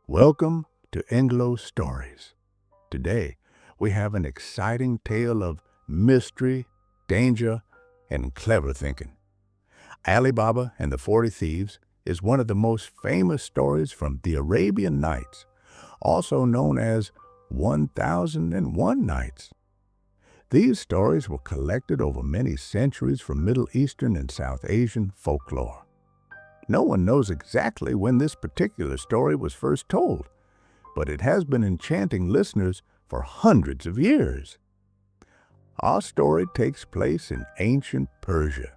Welcome to EngloStories. Today, we have an exciting tale of mystery, danger, and clever thinking. Ali Baba and the 40 Thieves is one of the most famous stories from the Arabian Nights, also known as 1001 Nights. These stories were collected over many centuries from Middle Eastern and South Asian folklore. No one knows exactly when this particular story was first told, but it has been enchanting listeners for hundreds of years. Our story takes place in ancient Persia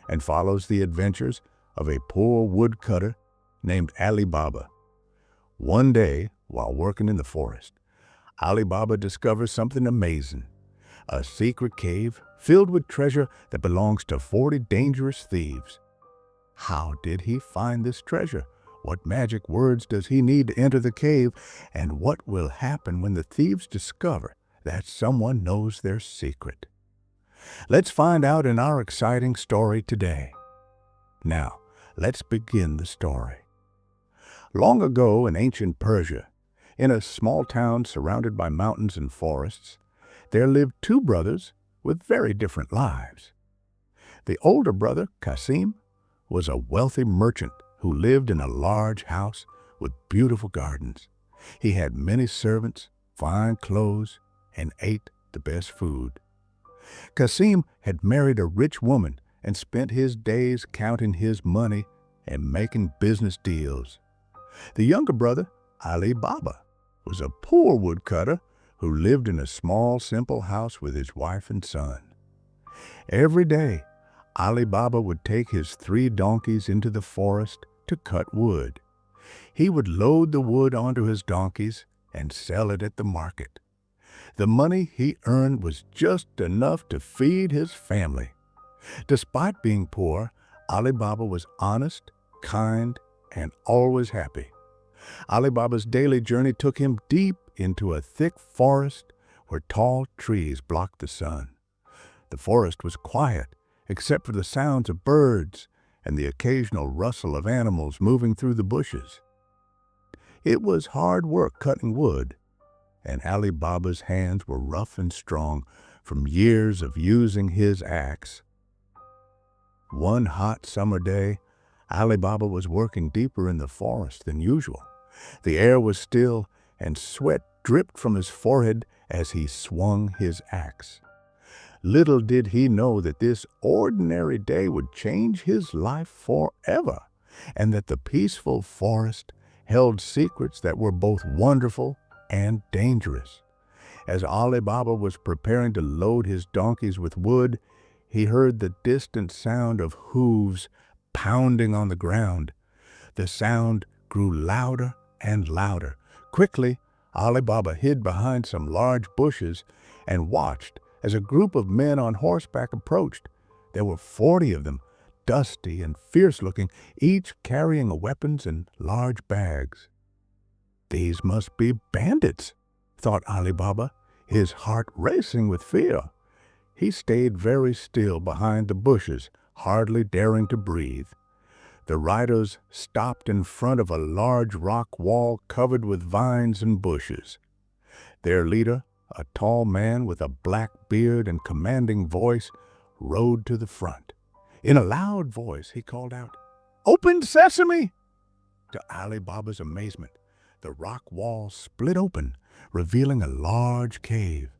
and follows the adventures of a poor woodcutter named Ali Baba. One day, while working in the forest, Ali Baba discovers something amazing: a secret cave filled with treasure that belongs to 40 dangerous thieves. How did he find this treasure? What magic words does he need to enter the cave? And what will happen when the thieves discover that someone knows their secret? Let's find out in our exciting story today. Now, let's begin the story. Long ago in ancient Persia, in a small town surrounded by mountains and forests, there lived two brothers with very different lives. The older brother, Qasim, was a wealthy merchant who lived in a large house with beautiful gardens. He had many servants, fine clothes, and ate the best food. Qasim had married a rich woman and spent his days counting his money and making business deals. The younger brother, Ali Baba, was a poor woodcutter who lived in a small, simple house with his wife and son. Every day, Ali Baba would take his 3 donkeys into the forest to cut wood. He would load the wood onto his donkeys and sell it at the market. The money he earned was just enough to feed his family. Despite being poor, Ali Baba was honest, kind, and always happy. Ali Baba's daily journey took him deep into a thick forest where tall trees blocked the sun. The forest was quiet, except for the sounds of birds and the occasional rustle of animals moving through the bushes. It was hard work cutting wood, and Ali Baba's hands were rough and strong from years of using his axe. One hot summer day, Ali Baba was working deeper in the forest than usual. The air was still, and sweat dripped from his forehead as he swung his axe. Little did he know that this ordinary day would change his life forever, and that the peaceful forest held secrets that were both wonderful and dangerous. As Ali Baba was preparing to load his donkeys with wood, he heard the distant sound of hooves pounding on the ground. The sound grew louder and louder. Quickly, Ali Baba hid behind some large bushes and watched as a group of men on horseback approached. There were 40 of them, dusty and fierce-looking, each carrying weapons and large bags. These must be bandits, thought Ali Baba, his heart racing with fear. He stayed very still behind the bushes, hardly daring to breathe. The riders stopped in front of a large rock wall covered with vines and bushes. Their leader, a tall man with a black beard and commanding voice, rode to the front. In a loud voice, he called out, "Open, Sesame!" To Ali Baba's amazement, the rock wall split open, revealing a large cave.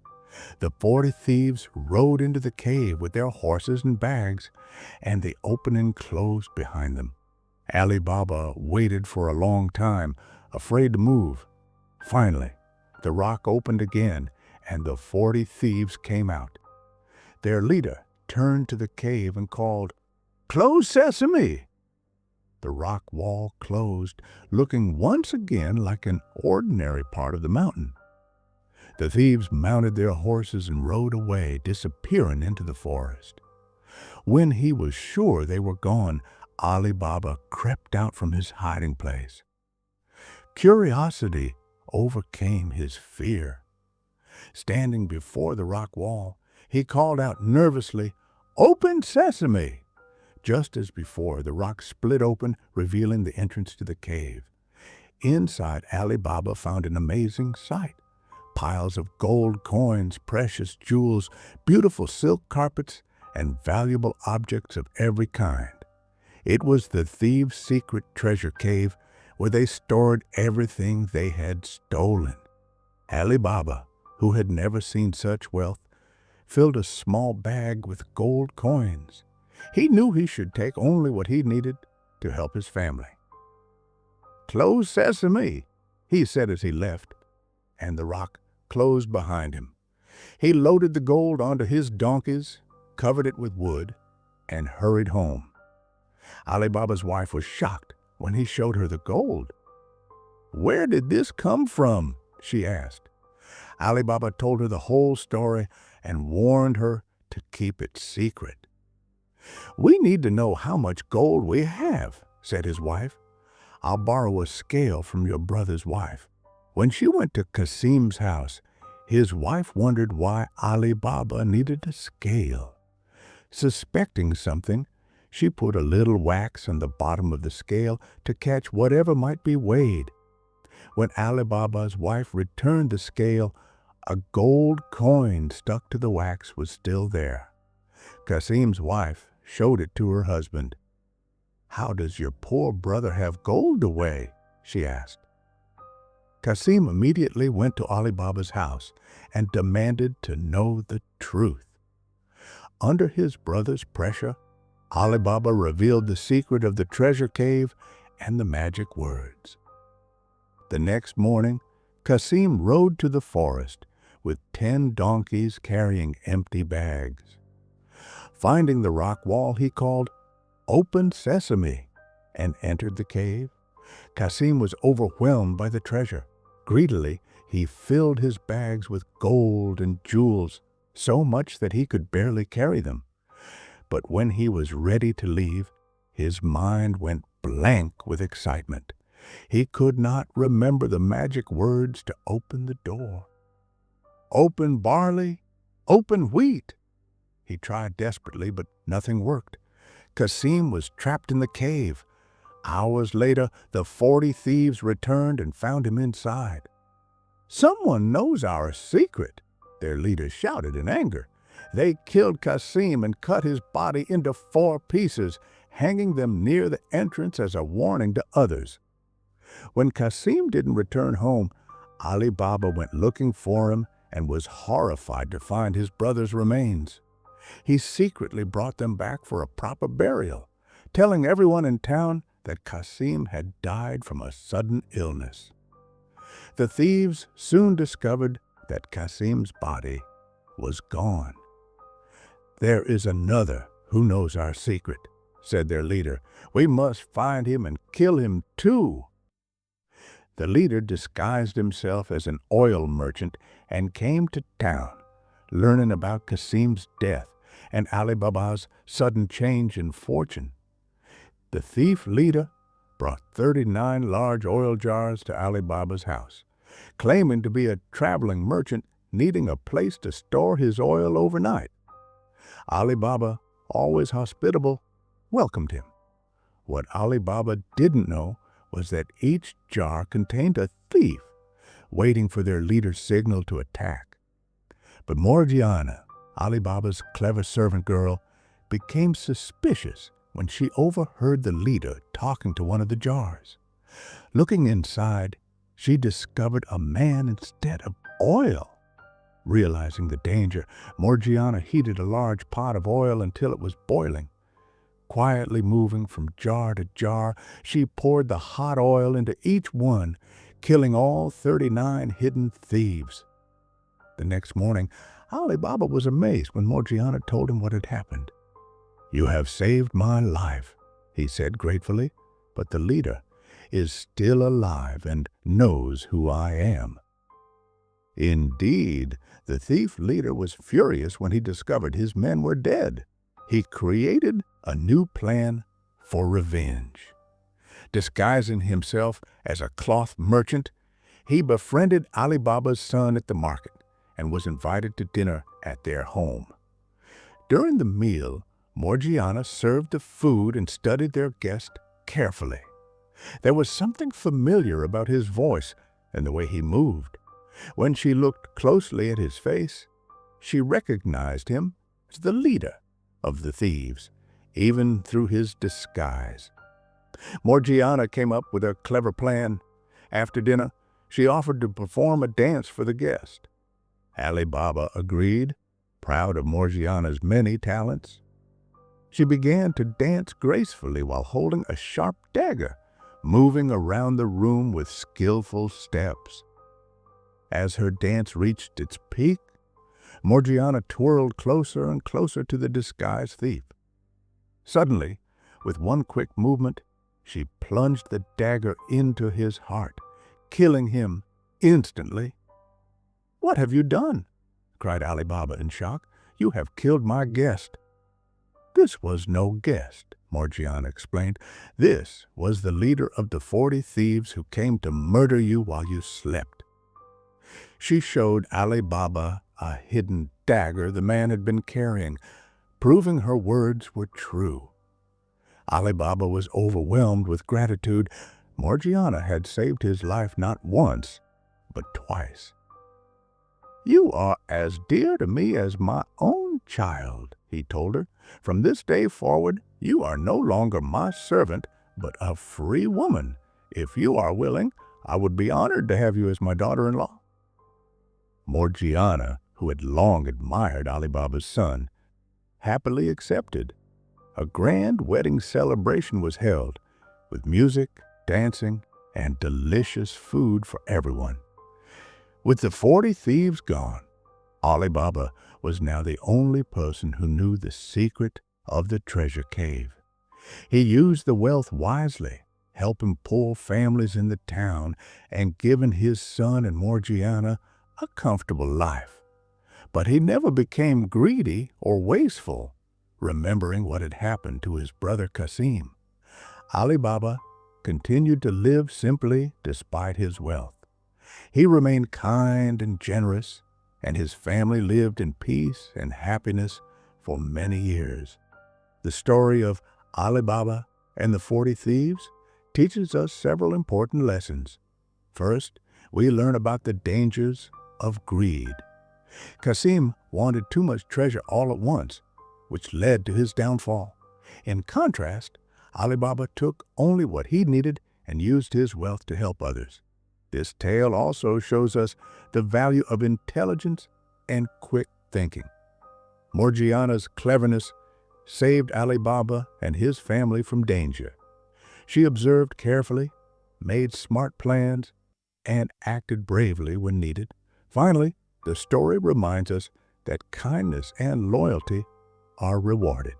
The 40 thieves rode into the cave with their horses and bags, and the opening closed behind them. Ali Baba waited for a long time, afraid to move. Finally, the rock opened again, and the 40 thieves came out. Their leader turned to the cave and called, "Close, Sesame!" The rock wall closed, looking once again like an ordinary part of the mountain. The thieves mounted their horses and rode away, disappearing into the forest. When he was sure they were gone, Ali Baba crept out from his hiding place. Curiosity overcame his fear. Standing before the rock wall, he called out nervously, "Open, Sesame!" Just as before, the rock split open, revealing the entrance to the cave. Inside, Ali Baba found an amazing sight. Piles of gold coins, precious jewels, beautiful silk carpets, and valuable objects of every kind. It was the thieves' secret treasure cave where they stored everything they had stolen. Ali Baba, who had never seen such wealth, filled a small bag with gold coins. He knew he should take only what he needed to help his family. "Close Sesame," he said as he left, and the rock closed behind him. He loaded the gold onto his donkeys, covered it with wood, and hurried home. Ali Baba's wife was shocked when he showed her the gold. "Where did this come from?" she asked. Ali Baba told her the whole story and warned her to keep it secret. "We need to know how much gold we have," said his wife. "I'll borrow a scale from your brother's wife." When she went to Kasim's house, his wife wondered why Ali Baba needed a scale. Suspecting something, she put a little wax on the bottom of the scale to catch whatever might be weighed. When Ali Baba's wife returned the scale, a gold coin stuck to the wax was still there. Kasim's wife showed it to her husband. "How does your poor brother have gold to weigh?" she asked. Kasim immediately went to Ali Baba's house and demanded to know the truth. Under his brother's pressure, Ali Baba revealed the secret of the treasure cave and the magic words. The next morning, Kasim rode to the forest with 10 donkeys carrying empty bags. Finding the rock wall, he called, "Open Sesame," and entered the cave. Kasim was overwhelmed by the treasure. Greedily, he filled his bags with gold and jewels, so much that he could barely carry them. But when he was ready to leave, his mind went blank with excitement. He could not remember the magic words to open the door. "Open barley, open wheat." He tried desperately, but nothing worked. Kasim was trapped in the cave. Hours later, the 40 thieves returned and found him inside. "Someone knows our secret," their leader shouted in anger. They killed Kasim and cut his body into 4 pieces, hanging them near the entrance as a warning to others. When Kasim didn't return home, Ali Baba went looking for him and was horrified to find his brother's remains. He secretly brought them back for a proper burial, telling everyone in town that Kasim had died from a sudden illness. The thieves soon discovered that Kasim's body was gone. "There is another who knows our secret," said their leader. "We must find him and kill him too." The leader disguised himself as an oil merchant and came to town, learning about Kasim's death and Ali Baba's sudden change in fortune. The thief leader brought 39 large oil jars to Ali Baba's house, claiming to be a traveling merchant needing a place to store his oil overnight. Ali Baba, always hospitable, welcomed him. What Ali Baba didn't know was that each jar contained a thief waiting for their leader's signal to attack. But Morgiana, Ali Baba's clever servant girl, became suspicious when she overheard the leader talking to one of the jars. Looking inside, she discovered a man instead of oil. Realizing the danger, Morgiana heated a large pot of oil until it was boiling. Quietly moving from jar to jar, she poured the hot oil into each one, killing all 39 hidden thieves. The next morning, Ali Baba was amazed when Morgiana told him what had happened. "You have saved my life," he said gratefully, "but the leader is still alive and knows who I am." Indeed, the thief leader was furious when he discovered his men were dead. He created a new plan for revenge. Disguising himself as a cloth merchant, he befriended Ali Baba's son at the market and was invited to dinner at their home. During the meal, Morgiana served the food and studied their guest carefully. There was something familiar about his voice and the way he moved. When she looked closely at his face, she recognized him as the leader of the thieves, even through his disguise. Morgiana came up with a clever plan. After dinner, she offered to perform a dance for the guest. Ali Baba agreed, proud of Morgiana's many talents. She began to dance gracefully while holding a sharp dagger, moving around the room with skillful steps. As her dance reached its peak, Morgiana twirled closer and closer to the disguised thief. Suddenly, with one quick movement, she plunged the dagger into his heart, killing him instantly. "What have you done?" cried Ali Baba in shock. "You have killed my guest." "This was no guest," Morgiana explained. "This was the leader of the 40 thieves who came to murder you while you slept." She showed Ali Baba a hidden dagger the man had been carrying, proving her words were true. Ali Baba was overwhelmed with gratitude. Morgiana had saved his life not once, but twice. "You are as dear to me as my own child," he told her. "From this day forward, you are no longer my servant, but a free woman. If you are willing, I would be honored to have you as my daughter-in-law." Morgiana, who had long admired Ali Baba's son, happily accepted. A grand wedding celebration was held, with music, dancing, and delicious food for everyone. With the 40 thieves gone, Ali Baba was now the only person who knew the secret of the treasure cave. He used the wealth wisely, helping poor families in the town and giving his son and Morgiana a comfortable life. But he never became greedy or wasteful, remembering what had happened to his brother Kasim. Ali Baba continued to live simply despite his wealth. He remained kind and generous, and his family lived in peace and happiness for many years. The story of Ali Baba and the 40 Thieves teaches us several important lessons. First, we learn about the dangers of greed. Kasim wanted too much treasure all at once, which led to his downfall. In contrast, Ali Baba took only what he needed and used his wealth to help others. This tale also shows us the value of intelligence and quick thinking. Morgiana's cleverness saved Ali Baba and his family from danger. She observed carefully, made smart plans, and acted bravely when needed. Finally, the story reminds us that kindness and loyalty are rewarded.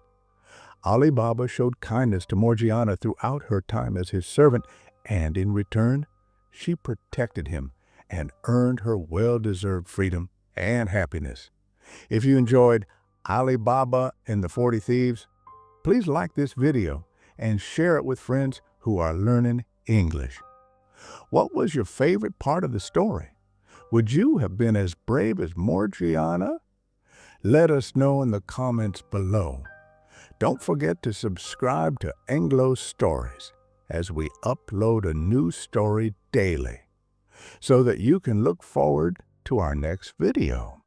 Ali Baba showed kindness to Morgiana throughout her time as his servant, and in return, she protected him and earned her well-deserved freedom and happiness. If you enjoyed Ali Baba and the 40 Thieves, please like this video and share it with friends who are learning English. What was your favorite part of the story? Would you have been as brave as Morgiana? Let us know in the comments below. Don't forget to subscribe to EngloStories as we upload a new story daily, so that you can look forward to our next video.